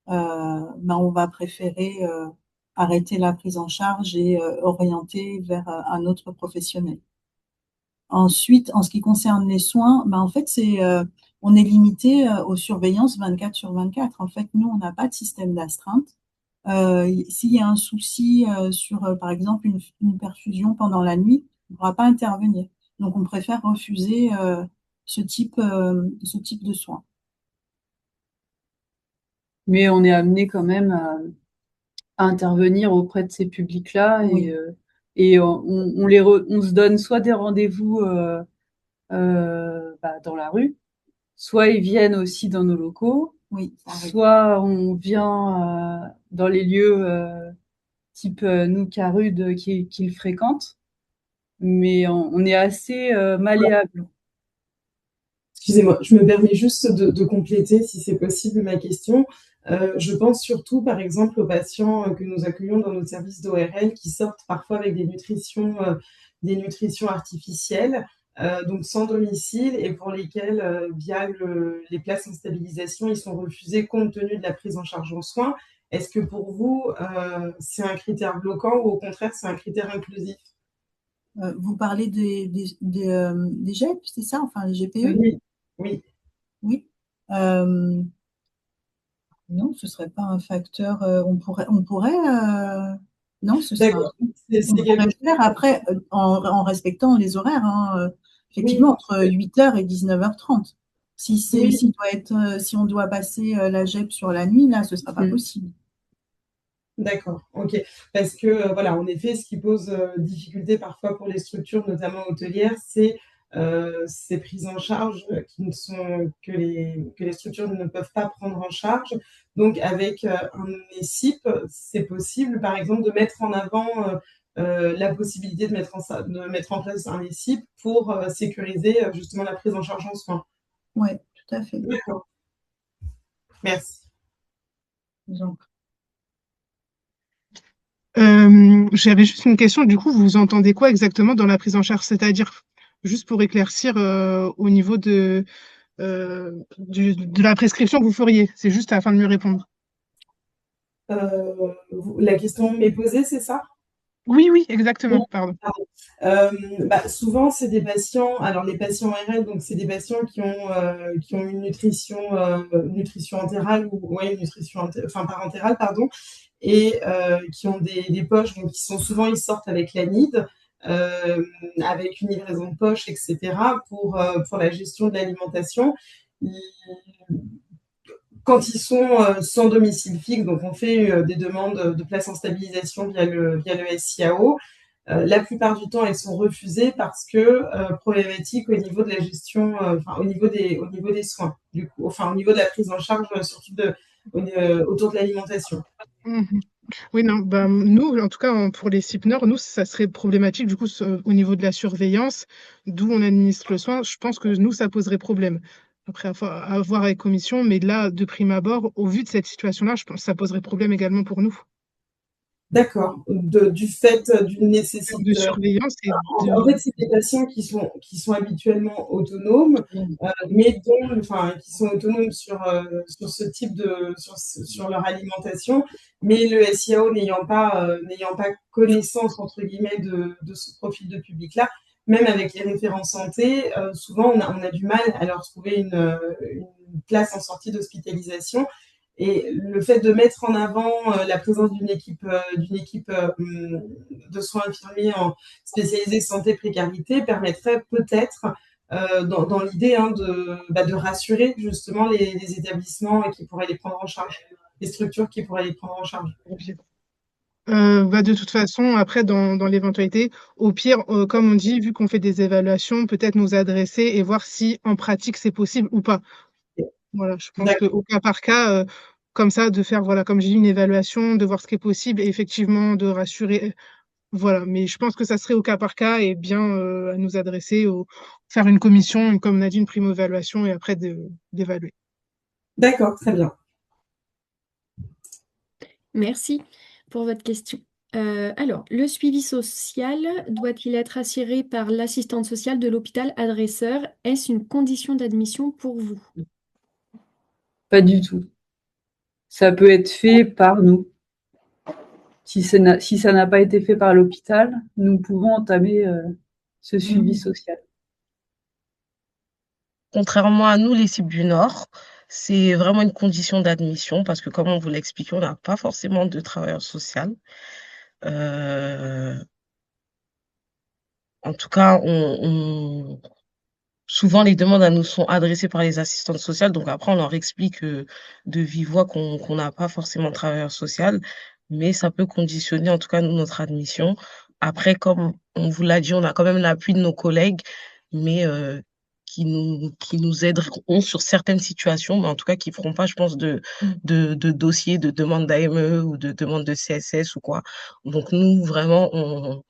ben on va préférer arrêter la prise en charge et orienter vers un autre professionnel. Ensuite, en ce qui concerne les soins, ben en fait, on est limité aux surveillances 24/24. En fait, nous, on n'a pas de système d'astreinte. S'il y a un souci sur, par exemple, une perfusion pendant la nuit, on ne pourra pas intervenir. Donc, on préfère refuser ce type de soins. Mais on est amené quand même à intervenir auprès de ces publics-là Oui. et on se donne soit des rendez-vous dans la rue, soit ils viennent aussi dans nos locaux, Oui, ça arrive. soit on vient dans les lieux type nous, Carude, qu'ils fréquentent, mais on est assez malléable. Excusez-moi, je me permets juste de compléter, si c'est possible, ma question. Je pense surtout, par exemple, aux patients que nous accueillons dans notre service d'ORL qui sortent parfois avec des nutritions artificielles, donc sans domicile, et pour lesquels, via les places en stabilisation, ils sont refusés compte tenu de la prise en charge en soins. Est-ce que pour vous, c'est un critère bloquant ou au contraire, c'est un critère inclusif? Vous parlez des GEP, c'est ça? Enfin, les GPE? Oui, oui. Oui. Non, ce serait pas un facteur. Non, ce serait D'accord. on pourrait quelque le faire après en respectant les horaires, hein, Oui, effectivement, entre 8h et 19h30. oui, Si on doit passer la GEP sur la nuit, là, ce sera pas possible. d'accord, ok. Parce que, voilà, en effet, ce qui pose difficulté parfois pour les structures, notamment hôtelières, c'est ces prises en charge que les structures ne peuvent pas prendre en charge. Donc, avec un ESIP, c'est possible, par exemple, de mettre en avant la possibilité de mettre en place un ESIP pour sécuriser justement la prise en charge en soins. Oui, tout à fait. D'accord. Merci. Donc, J'avais juste une question. Du coup, vous entendez quoi exactement dans la prise en charge? C'est-à-dire, juste pour éclaircir au niveau de la prescription que vous feriez. C'est juste afin de mieux répondre. La question m'est posée, c'est ça? Oui, oui, Oui, exactement, pardon. pardon. Souvent, c'est des patients, alors les patients RL, donc c'est des patients qui ont une nutrition entérale ou ouais, une enfin parentérale, pardon, et qui ont des poches, donc ils sortent avec l'ANID, avec une livraison de poche, etc., pour la gestion de l'alimentation. Quand ils sont sans domicile fixe, donc on fait des demandes de place en stabilisation via le SIAO. La plupart du temps, elles sont refusées parce que problématiques au niveau de la gestion, au niveau des soins, du coup, enfin au niveau de la prise en charge, surtout autour de l'alimentation. Mhm. Oui, non, bah, nous, en tout cas, pour les CIP Nord, nous, ça serait problématique, du coup, au niveau de la surveillance, d'où on administre le soin. Je pense que nous, ça poserait problème. Après, à voir avec commission, mais là, de prime abord, au vu de cette situation-là, je pense que ça poserait problème également pour nous. D'accord. Du fait d'une De nécessité. surveillance et En fait, c'est des patients qui sont habituellement autonomes, qui sont autonomes sur ce type sur leur alimentation, mais le SIAO n'ayant pas connaissance, entre guillemets, de ce profil de public-là, même avec les référents santé, souvent on a du mal à leur trouver une place en sortie d'hospitalisation. Et le fait de mettre en avant la présence d'une équipe de soins infirmiers spécialisés santé précarité permettrait peut-être, dans l'idée de rassurer justement les établissements qui pourraient les prendre en charge, les structures qui pourraient les prendre en charge. De toute façon, après, dans l'éventualité, au pire, comme on dit, vu qu'on fait des évaluations, peut-être nous adresser et voir si en pratique c'est possible ou pas. Voilà, je pense D'accord. qu'au cas par cas, comme ça, de faire, voilà, comme j'ai dit, une évaluation, de voir ce qui est possible et effectivement de rassurer. Voilà, mais je pense que ça serait au cas par cas et bien à nous adresser, faire une commission, comme on a dit, une primo-évaluation et après d'évaluer. D'accord, très bien. Merci pour votre question. Alors, le suivi social doit-il être assuré par l'assistante sociale de l'hôpital adresseur? Est-ce une condition d'admission pour vous? Pas du tout. Ça peut être fait par nous. Si ça n'a pas été fait par l'hôpital, nous pouvons entamer ce suivi social. Contrairement à nous, les cibles du Nord, c'est vraiment une condition d'admission parce que, comme on vous l'a expliqué, on n'a pas forcément de travailleur social. En tout cas, souvent les demandes à nous sont adressées par les assistantes sociales. Donc après, on leur explique de vive voix qu'on n'a pas forcément de travailleur social, mais ça peut conditionner en tout cas nous, notre admission. Après, comme on vous l'a dit, on a quand même l'appui de nos collègues, mais qui nous aideront sur certaines situations, mais en tout cas qui feront pas, je pense, de dossiers de demande d'AME ou de demande de CSS ou quoi. Donc nous, vraiment, on-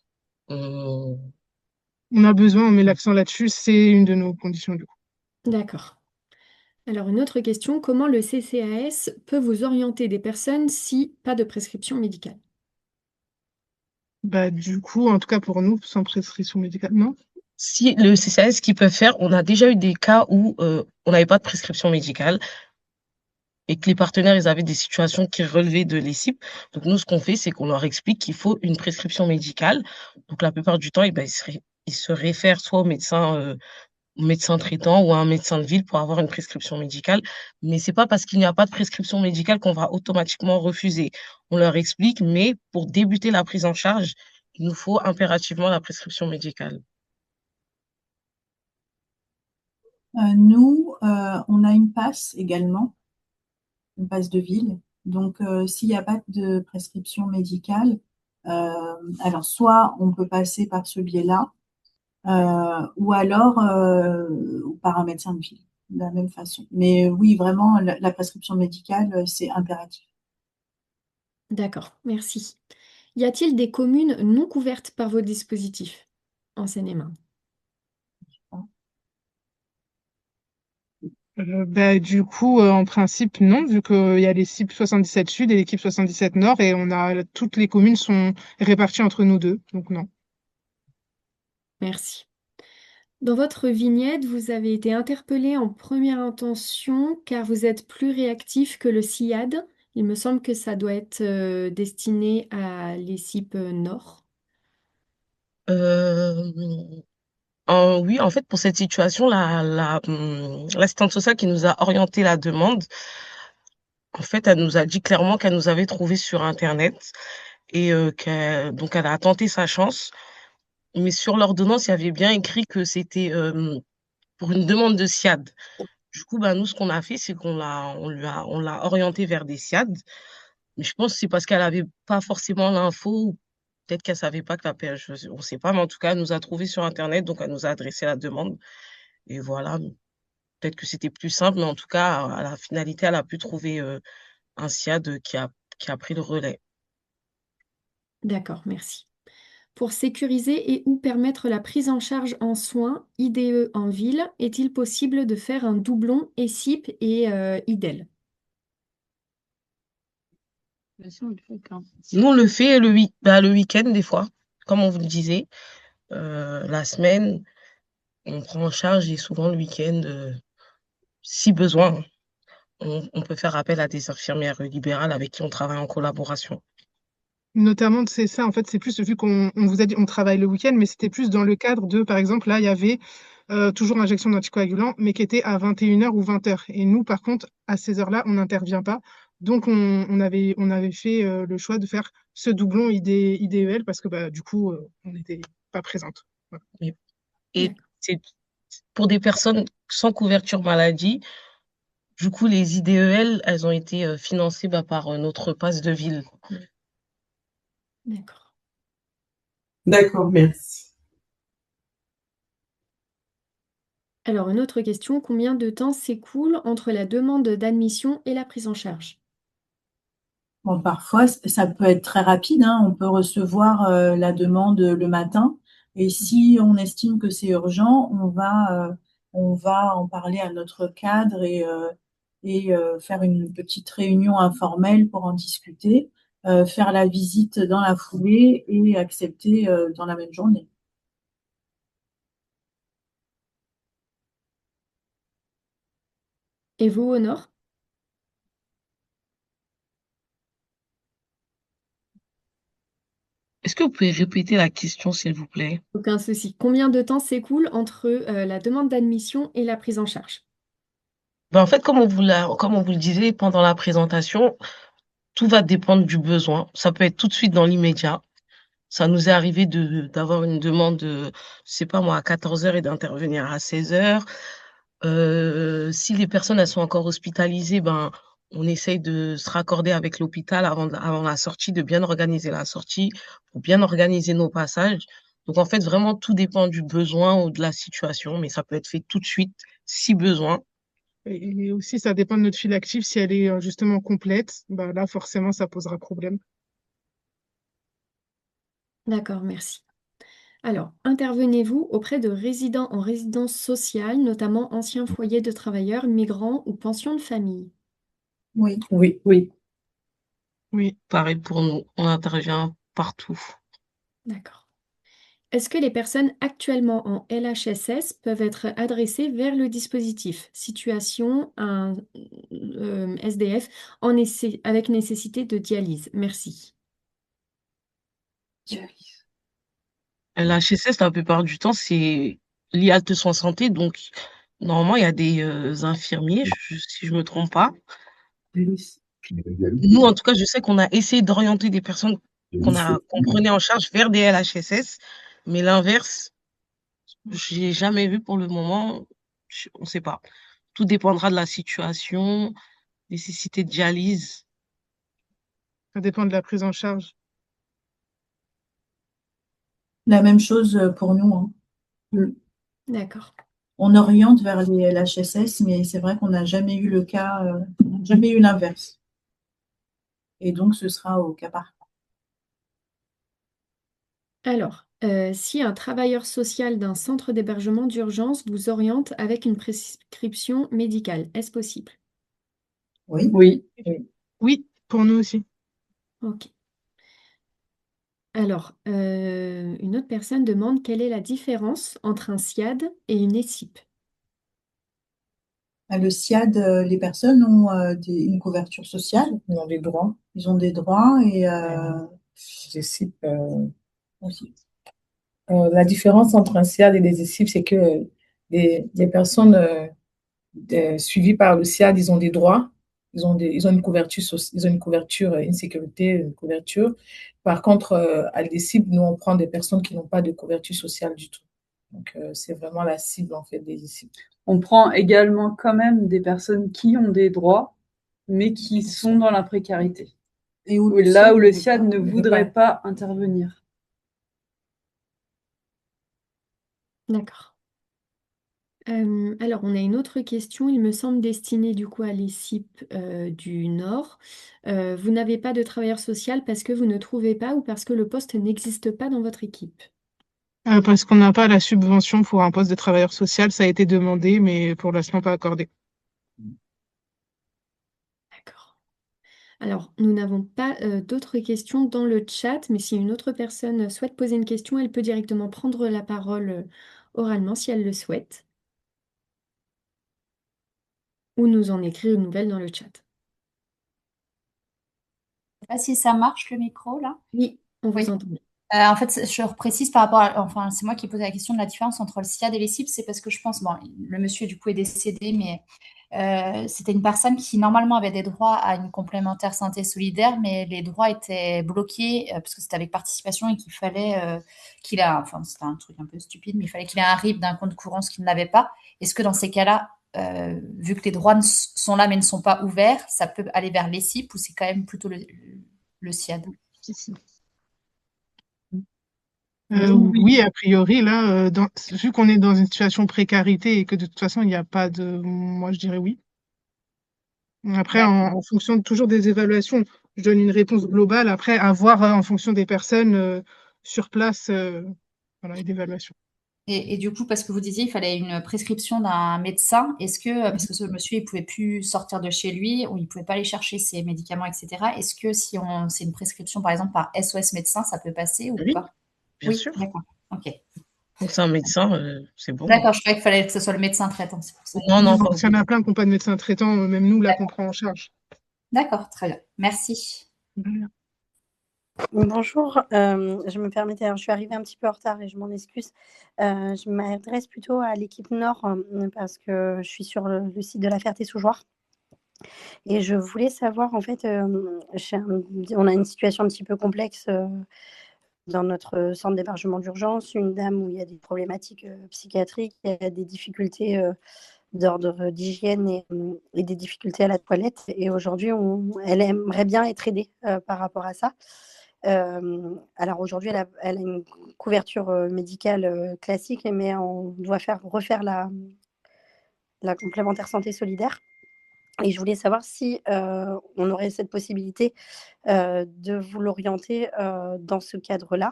On a besoin, on met l'accent là-dessus, c'est une de nos conditions du coup. D'accord. Alors, une autre question, comment le CCAS peut vous orienter des personnes si pas de prescription médicale? Bah, du coup, en tout cas pour nous, sans prescription médicale, non? Si le CCAS, ce qu'ils peuvent faire, on a déjà eu des cas où on n'avait pas de prescription médicale et que les partenaires, ils avaient des situations qui relevaient de l'ESIP. Donc nous, ce qu'on fait, c'est qu'on leur explique qu'il faut une prescription médicale. Donc la plupart du temps, eh ben, ils se réfèrent soit au médecin traitant ou à un médecin de ville pour avoir une prescription médicale. Mais c'est pas parce qu'il n'y a pas de prescription médicale qu'on va automatiquement refuser. On leur explique, mais pour débuter la prise en charge, il nous faut impérativement la prescription médicale. Nous, on a une passe également, une passe de ville. Donc, s'il n'y a pas de prescription médicale, alors soit on peut passer par ce biais-là, ou alors par un médecin de ville, de la même façon. Mais oui, vraiment, la prescription médicale, c'est impératif. D'accord, merci. Y a-t-il des communes non couvertes par vos dispositifs en Seine-et-Marne? Bah, du coup, en principe, non, vu qu'il y a l'équipe 77 Sud et l'équipe 77 Nord, et toutes les communes sont réparties entre nous deux, donc non. Merci. Dans votre vignette, vous avez été interpellé en première intention car vous êtes plus réactif que le SIAD. Il me semble que ça doit être destiné à l'ESIP Nord. Euh, oui, en fait, pour cette situation, l'assistante sociale qui nous a orienté la demande, en fait, elle nous a dit clairement qu'elle nous avait trouvé sur Internet et donc elle a tenté sa chance. Mais sur l'ordonnance, il y avait bien écrit que c'était pour une demande de SIAD. Du coup, bah, nous, ce qu'on a fait, c'est on l'a orienté vers des SIAD. Mais je pense que c'est parce qu'elle avait pas forcément l'info, ou peut-être qu'elle savait pas que la PH, on sait pas, mais en tout cas, elle nous a trouvé sur Internet, donc elle nous a adressé la demande. Et voilà, peut-être que c'était plus simple, mais en tout cas, à la finalité, elle a pu trouver un SIAD qui a pris le relais. D'accord, merci. Pour sécuriser et ou permettre la prise en charge en soins IDE en ville, est-il possible de faire un doublon ESIP et IDEL? Nous, on le fait le week-end, des fois, comme on vous le disait. La semaine, on prend en charge et souvent le week-end, si besoin, on peut faire appel à des infirmières libérales avec qui on travaille en collaboration. Notamment, c'est ça, en fait, c'est plus, vu qu'on vous a dit on travaille le week-end, mais c'était plus dans le cadre de, par exemple, là, il y avait toujours injection d'anticoagulants, mais qui était à 21h ou 20h. Et nous, par contre, à ces heures-là, on n'intervient pas. Donc, on avait fait le choix de faire ce doublon IDEL parce que, bah, du coup, on n'était pas présente. Voilà. Et c'est pour des personnes sans couverture maladie, du coup, les IDEL, elles ont été financées par notre passe de ville. D'accord. D'accord, merci. Alors, une autre question, combien de temps s'écoule entre la demande d'admission et la prise en charge? Bon, parfois, ça peut être très rapide, hein. On peut recevoir la demande le matin et si on estime que c'est urgent, on va en parler à notre cadre et faire une petite réunion informelle pour en discuter. faire la visite dans la foulée et accepter dans la même journée. Et vous, Honor? Est-ce que vous pouvez répéter la question, s'il vous plaît? Aucun souci. Combien de temps s'écoule entre la demande d'admission et la prise en charge? Ben, en fait, comme on vous le disait pendant la présentation, tout va dépendre du besoin. Ça peut être tout de suite dans l'immédiat. Ça nous est arrivé d'avoir une demande, je sais pas moi, à 14 heures et d'intervenir à 16 heures. Si les personnes elles sont encore hospitalisées, ben on essaye de se raccorder avec l'hôpital avant la sortie, de bien organiser la sortie, pour bien organiser nos passages. Donc en fait, vraiment tout dépend du besoin ou de la situation, mais ça peut être fait tout de suite si besoin. Et aussi, ça dépend de notre file active. Si elle est justement complète, bah là, forcément, ça posera problème. D'accord, merci. Alors, intervenez-vous auprès de résidents en résidence sociale, notamment anciens foyers de travailleurs, migrants ou pensions de famille? Oui. Oui, oui. Oui. Pareil pour nous, on intervient partout. D'accord. Est-ce que les personnes actuellement en LHSS peuvent être adressées vers le dispositif? Situation, un SDF avec nécessité de dialyse. Merci. La HSS, la plupart du temps, c'est l'IALT Soins Santé, donc normalement, il y a des infirmiers, si je me trompe pas. Nous, en tout cas, je sais qu'on a essayé d'orienter des personnes qu'on prenait en charge vers des LHSS, mais l'inverse, j'ai jamais vu pour le moment. On ne sait pas. Tout dépendra de la situation, nécessité de dialyse. Ça dépend de la prise en charge. La même chose pour nous, hein. D'accord. On oriente vers les LHSS, mais c'est vrai qu'on n'a jamais eu le cas, jamais eu l'inverse. Et donc, ce sera au cas par cas. Alors, si un travailleur social d'un centre d'hébergement d'urgence vous oriente avec une prescription médicale, est-ce possible? Oui. Oui. Oui, pour nous aussi. Ok. Alors, une autre personne demande quelle est la différence entre un SIAD et une ESIP? Le SIAD, les personnes ont une couverture sociale. Ils ont des droits. Ils ont des droits et Les ESIP, aussi. la différence entre un SIAD et des ESIP, c'est que les personnes suivies par le SIAD, ils ont des droits, ils ont une couverture, ils ont une couverture, une sécurité, une couverture. Par contre, à l'ESIP, nous, on prend des personnes qui n'ont pas de couverture sociale du tout. Donc, c'est vraiment la cible, en fait, des ESIP. On prend également quand même des personnes qui ont des droits, mais qui sont dans la précarité. Et où le SIAD ne voudrait pas intervenir. D'accord. Alors, on a une autre question, il me semble destinée du coup à l'ESIP du Nord. Vous n'avez pas de travailleur social parce que vous ne trouvez pas ou parce que le poste n'existe pas dans votre équipe? Parce qu'on n'a pas la subvention pour un poste de travailleur social, ça a été demandé, mais pour l'instant pas accordé. D'accord. Alors, nous n'avons pas d'autres questions dans le chat, mais si une autre personne souhaite poser une question, elle peut directement prendre la parole oralement si elle le souhaite. Ou nous en écrire une nouvelle dans le chat. Je sais pas si ça marche le micro là. Oui, on vous Oui. entend. En fait, je reprécise par rapport à, enfin, c'est moi qui posais la question de la différence entre le SIAD et les CIP, c'est parce que je pense, bon, le monsieur du coup est décédé, mais c'était une personne qui normalement avait des droits à une complémentaire santé solidaire, mais les droits étaient bloqués parce que c'était avec participation et qu'il fallait qu'il a, enfin c'était un truc un peu stupide, mais il fallait qu'il ait un RIB d'un compte courant, ce qu'il n'avait pas. Est-ce que dans ces cas-là, vu que les droits sont là mais ne sont pas ouverts, ça peut aller vers les CIP ou c'est quand même plutôt le SIAD? Oui, a priori, là, vu qu'on est dans une situation de précarité et que de toute façon, il n'y a pas de... Moi, je dirais oui. Après, en fonction toujours des évaluations, je donne une réponse globale. Après, à voir en fonction des personnes sur place, voilà, et d'évaluation. Et du coup, parce que vous disiez, il fallait une prescription d'un médecin, est-ce que, parce que ce monsieur, il pouvait plus sortir de chez lui, ou il pouvait pas aller chercher ses médicaments, etc. Est-ce que si c'est une prescription, par exemple, par SOS médecin, ça peut passer ou Oui, pas? bien Oui, sûr. d'accord. Ok. Quand c'est un médecin, c'est bon. D'accord, je croyais qu'il fallait que ce soit le médecin traitant, c'est pour ça. Non, non, Non, pas s'il y en obligé. a plein qui n'ont pas de médecin traitant, même nous, là, qu'on D'accord, prend en charge. d'accord, très bien. Merci. Bonjour, je me permettais, alors je suis arrivée un petit peu en retard et je m'en excuse. Je m'adresse plutôt à l'équipe Nord parce que je suis sur le site de la Ferté-sous-Jouarre. Et je voulais savoir, en fait, on a une situation un petit peu complexe dans notre centre d'hébergement d'urgence. Une dame où il y a des problématiques psychiatriques, il y a des difficultés d'ordre d'hygiène et des difficultés à la toilette. Et aujourd'hui, elle aimerait bien être aidée par rapport à ça. Alors aujourd'hui, elle a une couverture médicale classique, mais on doit refaire la complémentaire santé solidaire. Et je voulais savoir si on aurait cette possibilité de vous l'orienter dans ce cadre-là,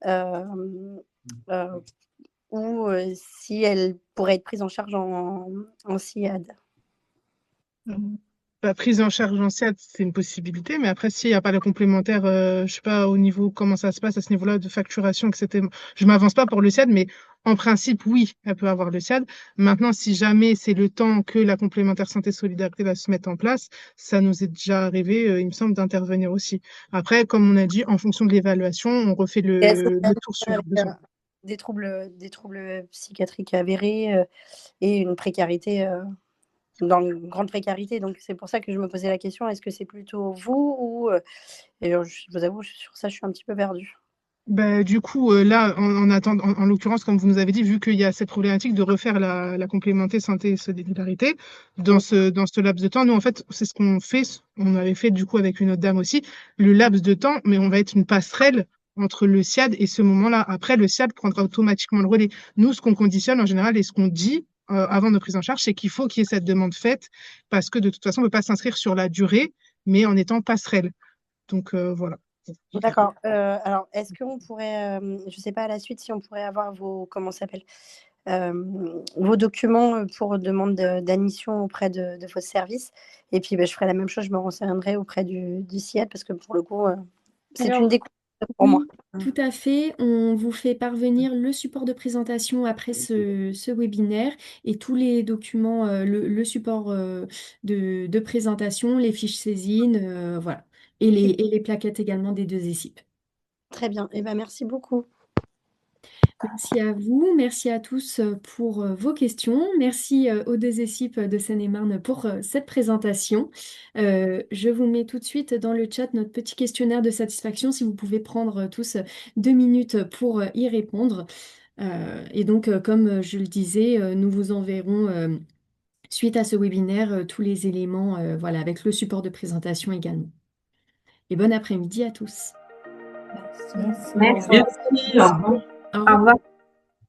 euh, euh, ou si elle pourrait être prise en charge en SIAD. La prise en charge en SIAD, c'est une possibilité, mais après, s'il n'y a pas de complémentaire, je sais pas au niveau comment ça se passe à ce niveau-là de facturation, etc. Je m'avance pas pour le SIAD, mais en principe, oui, elle peut avoir le SIAD. Maintenant, si jamais c'est le temps que la complémentaire santé solidarité va se mettre en place, ça nous est déjà arrivé, il me semble, d'intervenir aussi. Après, comme on a dit, en fonction de l'évaluation, on refait Et est-ce que le tour sur avec les besoins. des troubles psychiatriques avérés et une précarité, dans une grande précarité. Donc c'est pour ça que je me posais la question, est-ce que c'est plutôt vous ou et je vous avoue, sur ça, je suis un petit peu perdue. Bah, du coup, là, en l'occurrence, comme vous nous avez dit, vu qu'il y a cette problématique de refaire la complémentée santé et solidarité, dans ce laps de temps, nous, en fait, c'est ce qu'on fait. On avait fait, du coup, avec une autre dame aussi, le laps de temps, mais on va être une passerelle entre le SIAD et ce moment-là. Après, le SIAD prendra automatiquement le relais. Nous, ce qu'on conditionne en général et ce qu'on dit avant notre prise en charge, c'est qu'il faut qu'il y ait cette demande faite parce que de toute façon, on ne peut pas s'inscrire sur la durée, mais en étant passerelle. Donc, voilà. D'accord. Alors, est-ce qu'on pourrait, je ne sais pas à la suite si on pourrait avoir comment ça s'appelle, vos documents pour demande d'admission auprès de vos services. Et puis, je ferai la même chose, je me renseignerai auprès du SIAD parce que pour le coup, c'est une Alors, découverte pour moi. oui, tout à fait. On vous fait parvenir le support de présentation après ce webinaire et tous les documents, le support de présentation, les fiches saisines, voilà. Et les plaquettes également des deux ESIP. Très bien. Eh ben, merci beaucoup. Merci à vous, merci à tous pour vos questions. Merci aux deux ESIP de Seine-et-Marne pour cette présentation. Je vous mets tout de suite dans le chat notre petit questionnaire de satisfaction si vous pouvez prendre tous 2 minutes pour y répondre. Et donc, comme je le disais, nous vous enverrons suite à ce webinaire tous les éléments voilà, avec le support de présentation également. Et bon après-midi à tous. Merci. Merci. Merci, au revoir. Au revoir.